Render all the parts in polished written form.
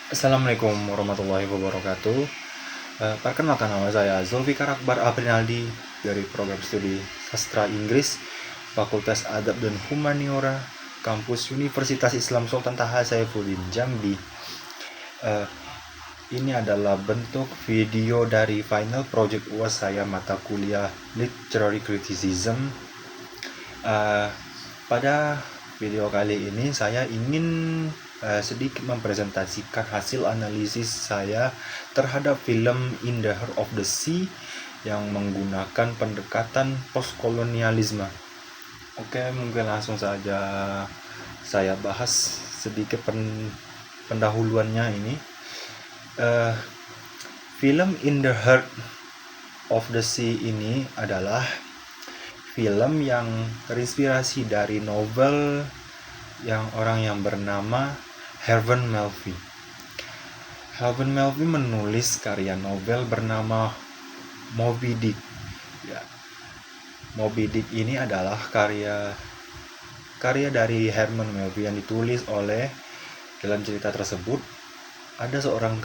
Assalamualaikum warahmatullahi wabarakatuh. Perkenalkan, nama saya Zulfikar Akbar Aprinaldi dari program studi Sastra Inggris Fakultas Adab dan Humaniora Kampus Universitas Islam Sultan Taha Saifuddin Jambi. Eh, ini adalah bentuk video dari final project UAS saya mata kuliah Literary Criticism. Eh, pada video kali ini saya ingin sedikit mempresentasikan hasil analisis saya terhadap film In the Heart of the Sea yang menggunakan pendekatan postkolonialisme. Oke, mungkin langsung saja saya bahas sedikit pendahuluannya ini. Film In the Heart of the Sea ini adalah film yang terinspirasi dari novel yang orang yang bernama Herman Melville. Herman Melville menulis karya novel bernama Moby Dick. Ya, Moby Dick ini adalah karya dari Herman Melville yang ditulis oleh, dalam cerita tersebut ada seorang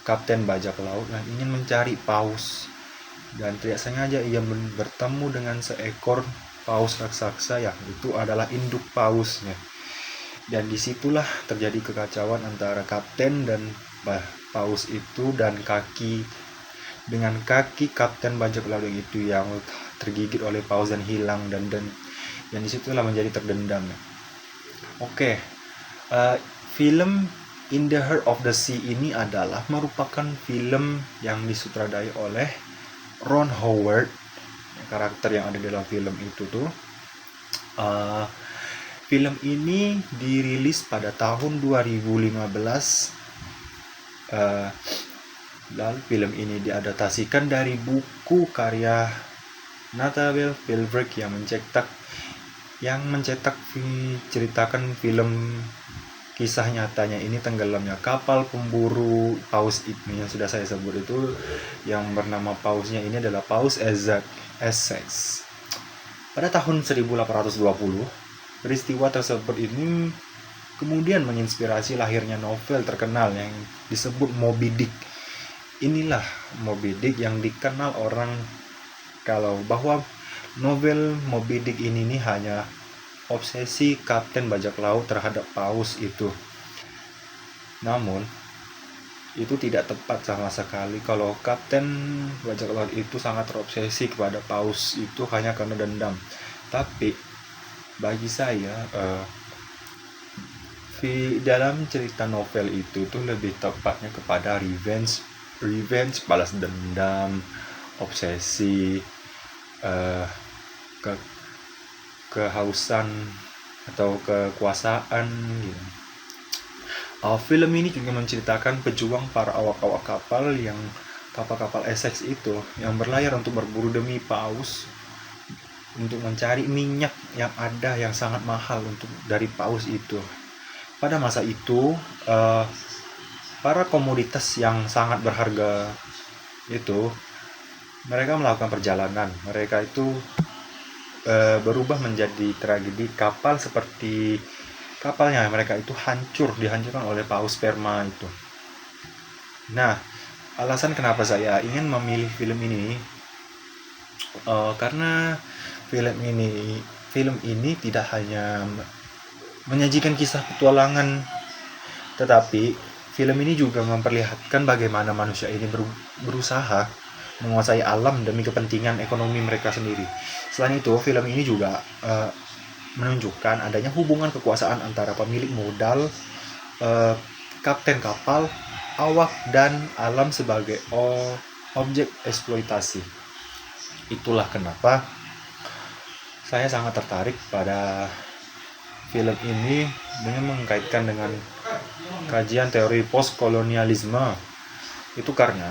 kapten bajak laut yang ingin mencari paus, dan tidak sengaja ia bertemu dengan seekor paus raksasa yang itu adalah induk pausnya. Dan disitulah terjadi kekacauan antara kapten dan paus itu, dan kaki kapten bajak laut itu yang tergigit oleh paus dan hilang, dan disitulah menjadi terdendam. Oke, film In the Heart of the Sea ini adalah merupakan film yang disutradai oleh Ron Howard. Karakter yang ada dalam film itu tuh, film ini dirilis pada tahun 2015. Lalu film ini diadaptasikan dari buku karya Nathaniel Philbrick yang mencetak ceritakan film kisah nyatanya ini tenggelamnya kapal pemburu paus itu yang sudah saya sebut itu, yang bernama pausnya ini adalah Paus Essex. Pada tahun 1820, peristiwa tersebut ini kemudian menginspirasi lahirnya novel terkenal yang disebut Moby Dick. Inilah Moby Dick yang dikenal orang bahwa novel Moby Dick ini hanya obsesi kapten bajak laut terhadap paus itu. Namun itu tidak tepat sama sekali kalau kapten bajak laut itu sangat terobsesi kepada paus itu hanya karena dendam. Tapi bagi saya, dalam cerita novel itu tuh lebih tepatnya kepada revenge, balas dendam, obsesi, kehausan atau kekuasaan gitu. Film ini juga menceritakan pejuang para awak-awak kapal kapal Essex itu yang berlayar untuk berburu demi paus, untuk mencari minyak yang ada yang sangat mahal dari paus itu. Pada masa itu, para komoditas yang sangat berharga itu, mereka melakukan perjalanan. Mereka itu berubah menjadi tragedi. Kapalnya mereka itu dihancurkan oleh paus sperma itu. Nah, alasan kenapa saya ingin memilih film ini, karena film ini tidak hanya menyajikan kisah petualangan, tetapi film ini juga memperlihatkan bagaimana manusia ini berusaha menguasai alam demi kepentingan ekonomi mereka sendiri. Selain itu, film ini juga menunjukkan adanya hubungan kekuasaan antara pemilik modal, kapten kapal, awak, dan alam sebagai objek eksploitasi. Itulah kenapa saya sangat tertarik pada film ini dengan mengkaitkan dengan kajian teori postkolonialisme. Itu karena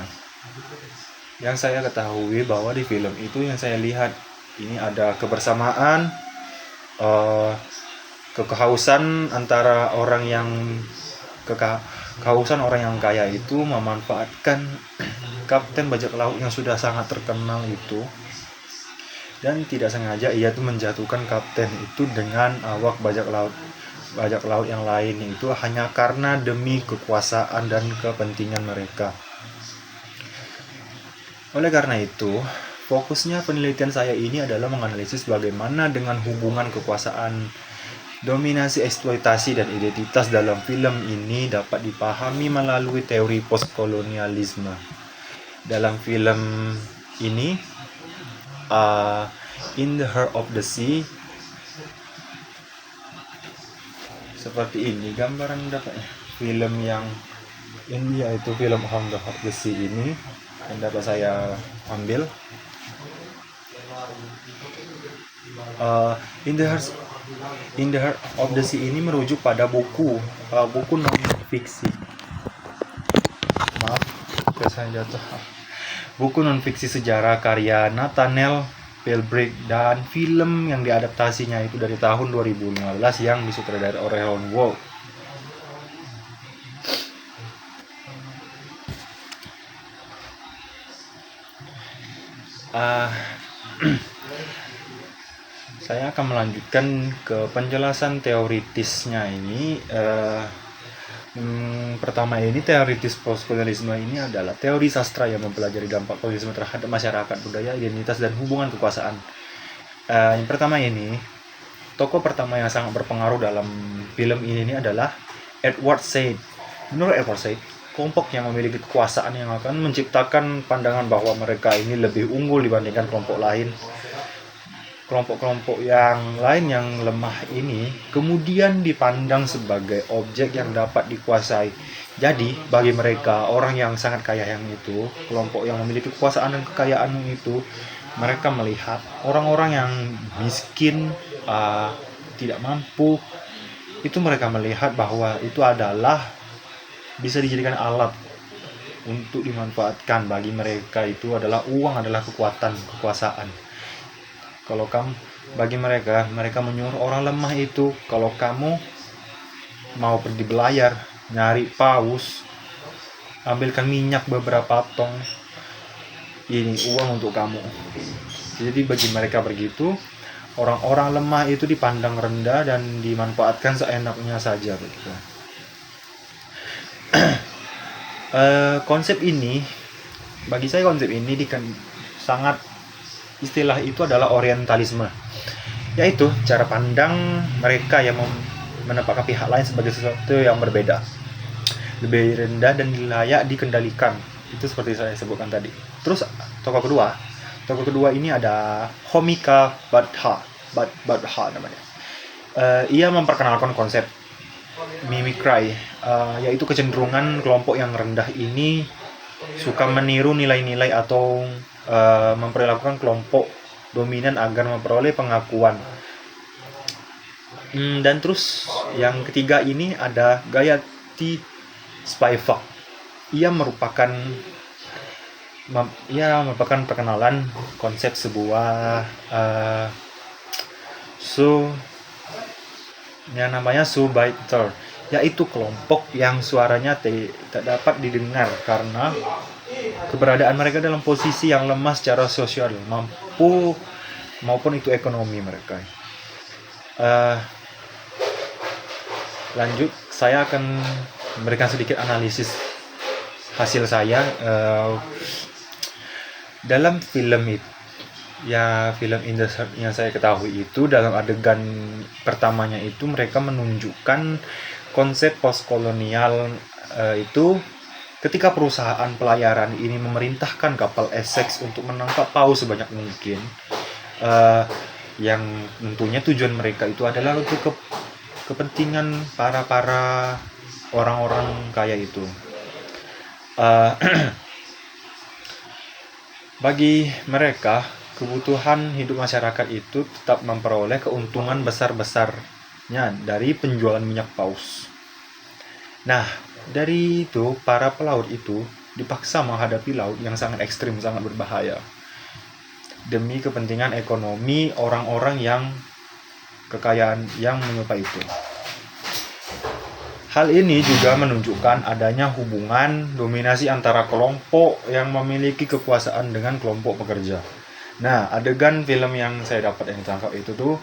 yang saya ketahui bahwa di film itu yang saya lihat ini ada kebersamaan, kehausan antara orang yang kehausan orang yang kaya itu memanfaatkan kapten bajak laut yang sudah sangat terkenal itu, dan tidak sengaja ia tuh menjatuhkan kapten itu dengan awak bajak laut. bajak laut yang lain, itu hanya karena demi kekuasaan dan kepentingan mereka. Oleh karena itu, fokusnya penelitian saya ini adalah menganalisis bagaimana dengan hubungan kekuasaan, dominasi, eksploitasi, dan identitas dalam film ini dapat dipahami melalui teori postkolonialisme. Dalam film ini, In the Heart of the Sea, seperti ini gambaran dapatnya. Film yang ini yaitu film On the Heart of the Sea ini yang dapat saya ambil. In the Heart of the Sea ini merujuk pada buku non fiksi. Maaf, saya jatuh. Buku non fiksi sejarah karya Nathaniel Philbrick dan film yang diadaptasinya itu dari tahun 2015 yang disutradarai oleh Ron Wolf. Saya akan melanjutkan ke penjelasan teoritisnya ini. Pertama ini, teoritis postkolonialisme ini adalah teori sastra yang mempelajari dampak kolonialisme terhadap masyarakat, budaya, identitas, dan hubungan kekuasaan. Yang pertama ini, tokoh pertama yang sangat berpengaruh dalam film ini adalah Edward Said. Menurut Edward Said, kelompok yang memiliki kekuasaan yang akan menciptakan pandangan bahwa mereka ini lebih unggul dibandingkan kelompok lain. Kelompok-kelompok yang lain yang lemah ini kemudian dipandang sebagai objek yang dapat dikuasai. Jadi, bagi mereka, orang yang sangat kaya yang itu, kelompok yang memiliki kekuasaan dan kekayaan itu, mereka melihat orang-orang yang miskin, tidak mampu, itu mereka melihat bahwa itu adalah bisa dijadikan alat untuk dimanfaatkan. Bagi mereka itu adalah uang, adalah kekuasaan. Kalau bagi mereka menyuruh orang lemah itu, kalau kamu mau pergi belayar, nyari paus, ambilkan minyak beberapa tong, ini uang untuk kamu. Jadi bagi mereka begitu, orang-orang lemah itu dipandang rendah dan dimanfaatkan seenaknya saja begitu. Konsep ini, bagi saya konsep ini sangat, istilah itu adalah orientalisme, yaitu cara pandang mereka yang menempatkan pihak lain sebagai sesuatu yang berbeda, lebih rendah dan layak dikendalikan. Itu seperti saya sebutkan tadi. Terus tokoh kedua ini ada Homika Badha namanya. Ia memperkenalkan konsep mimicry, yaitu kecenderungan kelompok yang rendah ini suka meniru nilai-nilai atau memperlakukan kelompok dominan agar memperoleh pengakuan. Dan terus yang ketiga ini ada Gayatri Spivak. Ia merupakan perkenalan konsep sebuah yang namanya subaiter, yaitu kelompok yang suaranya tidak dapat didengar karena keberadaan mereka dalam posisi yang lemah secara sosial maupun itu ekonomi mereka. Lanjut, saya akan memberikan sedikit analisis hasil saya. Dalam film itu, film In the Heart yang saya ketahui itu, dalam adegan pertamanya itu mereka menunjukkan konsep postkolonial, itu ketika perusahaan pelayaran ini memerintahkan kapal Essex untuk menangkap paus sebanyak mungkin, yang tentunya tujuan mereka itu adalah untuk kepentingan para orang-orang kaya itu. Bagi mereka, kebutuhan hidup masyarakat itu tetap memperoleh keuntungan besar-besarnya dari penjualan minyak paus. Nah, dari itu, para pelaut itu dipaksa menghadapi laut yang sangat ekstrim, sangat berbahaya, demi kepentingan ekonomi orang-orang yang kekayaan yang menyuplai itu. Hal ini juga menunjukkan adanya hubungan dominasi antara kelompok yang memiliki kekuasaan dengan kelompok pekerja. Nah, adegan film yang saya dapat yang ditangkap itu tuh,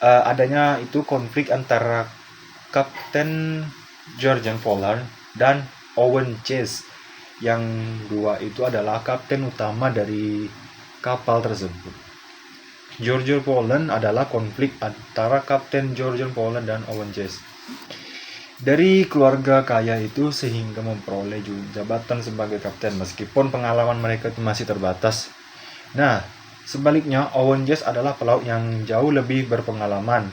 adanya itu konflik antara Kapten Georgian Pollard dan Owen Chase. Yang dua itu adalah kapten utama dari kapal tersebut. Georgian Pollard adalah konflik antara Kapten Georgian Pollard dan Owen Chase. Dari keluarga kaya itu sehingga memperoleh jabatan sebagai kapten meskipun pengalaman mereka itu masih terbatas. Nah, sebaliknya Owen Chase adalah pelaut yang jauh lebih berpengalaman.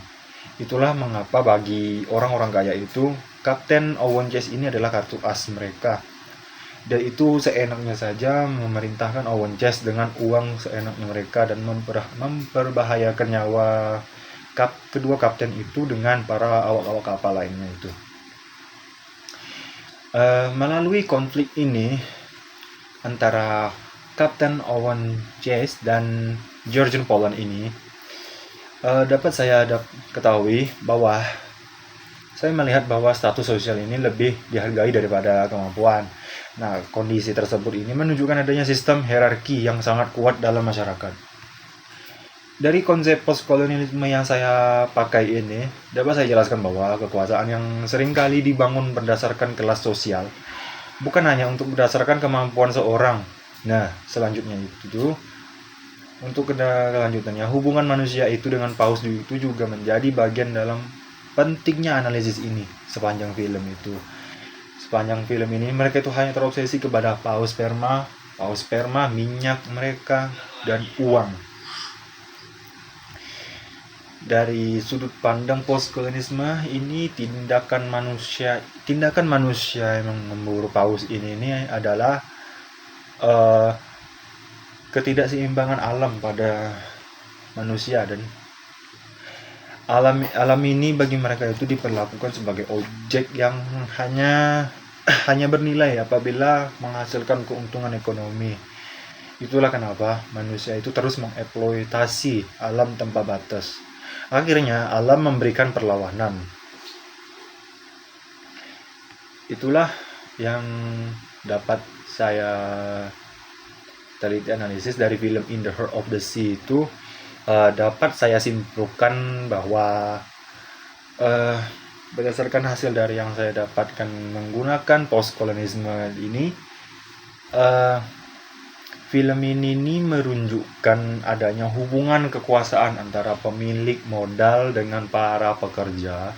Itulah mengapa bagi orang-orang kaya itu Kapten Owen Chase ini adalah kartu as mereka. Dan itu seenaknya saja memerintahkan Owen Chase dengan uang seenaknya mereka dan memperbahayakan nyawa kedua kapten itu dengan para awak-awak kapal lainnya itu. Melalui konflik ini antara Kapten Owen Chase dan Georgian Pollard ini, dapat saya ketahui bahwa saya melihat bahwa status sosial ini lebih dihargai daripada kemampuan. Nah, kondisi tersebut ini menunjukkan adanya sistem hierarki yang sangat kuat dalam masyarakat. Dari konsep postkolonialisme yang saya pakai ini, dapat saya jelaskan bahwa kekuasaan yang seringkali dibangun berdasarkan kelas sosial bukan hanya untuk berdasarkan kemampuan seorang. Nah, selanjutnya itu untuk kelanjutannya, hubungan manusia itu dengan paus itu juga menjadi bagian dalam pentingnya analisis ini sepanjang film itu. Sepanjang film ini mereka itu hanya terobsesi kepada paus sperma, minyak mereka, dan uang. Dari sudut pandang postkolonialisme ini tindakan manusia yang memburu paus ini adalah ketidakseimbangan alam pada manusia, dan alam ini bagi mereka itu diperlakukan sebagai objek yang hanya bernilai apabila menghasilkan keuntungan ekonomi. Itulah kenapa manusia itu terus mengeksploitasi alam tanpa batas. Akhirnya alam memberikan perlawanan. Itulah yang dapat saya teliti analisis dari film In the Heart of the Sea itu. Dapat saya simpulkan bahwa berdasarkan hasil dari yang saya dapatkan menggunakan postkolonialisme ini, film ini menunjukkan adanya hubungan kekuasaan antara pemilik modal dengan para pekerja,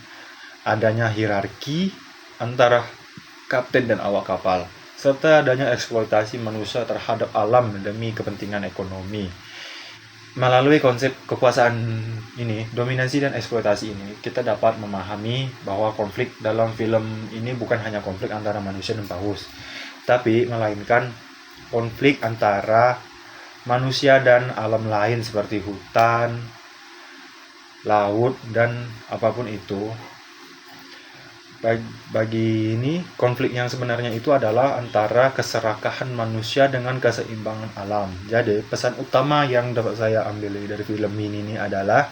adanya hierarki antara kapten dan awak kapal, serta adanya eksploitasi manusia terhadap alam demi kepentingan ekonomi. Melalui konsep kekuasaan ini, dominasi dan eksploitasi ini, kita dapat memahami bahwa konflik dalam film ini bukan hanya konflik antara manusia dan paus, tapi melainkan konflik antara manusia dan alam lain seperti hutan, laut, dan apapun itu. Bagi ini, konflik yang sebenarnya itu adalah antara keserakahan manusia dengan keseimbangan alam. Jadi, pesan utama yang dapat saya ambil dari film ini adalah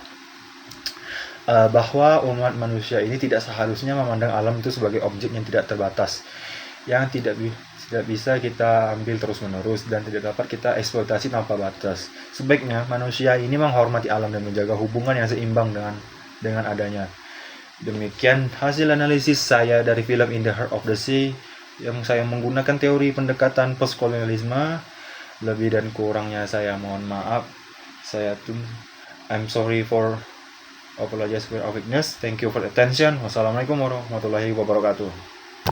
bahwa umat manusia ini tidak seharusnya memandang alam itu sebagai objek yang tidak terbatas, yang tidak bisa kita ambil terus-menerus dan tidak dapat kita eksploitasi tanpa batas. Sebaiknya manusia ini menghormati alam dan menjaga hubungan yang seimbang dengan adanya. Demikian hasil analisis saya dari film In the Heart of the Sea yang saya menggunakan teori pendekatan postkolonialisme. Lebih dan kurangnya saya mohon maaf. I'm sorry for apologize for our weakness. Thank you for attention. Wassalamualaikum warahmatullahi wabarakatuh.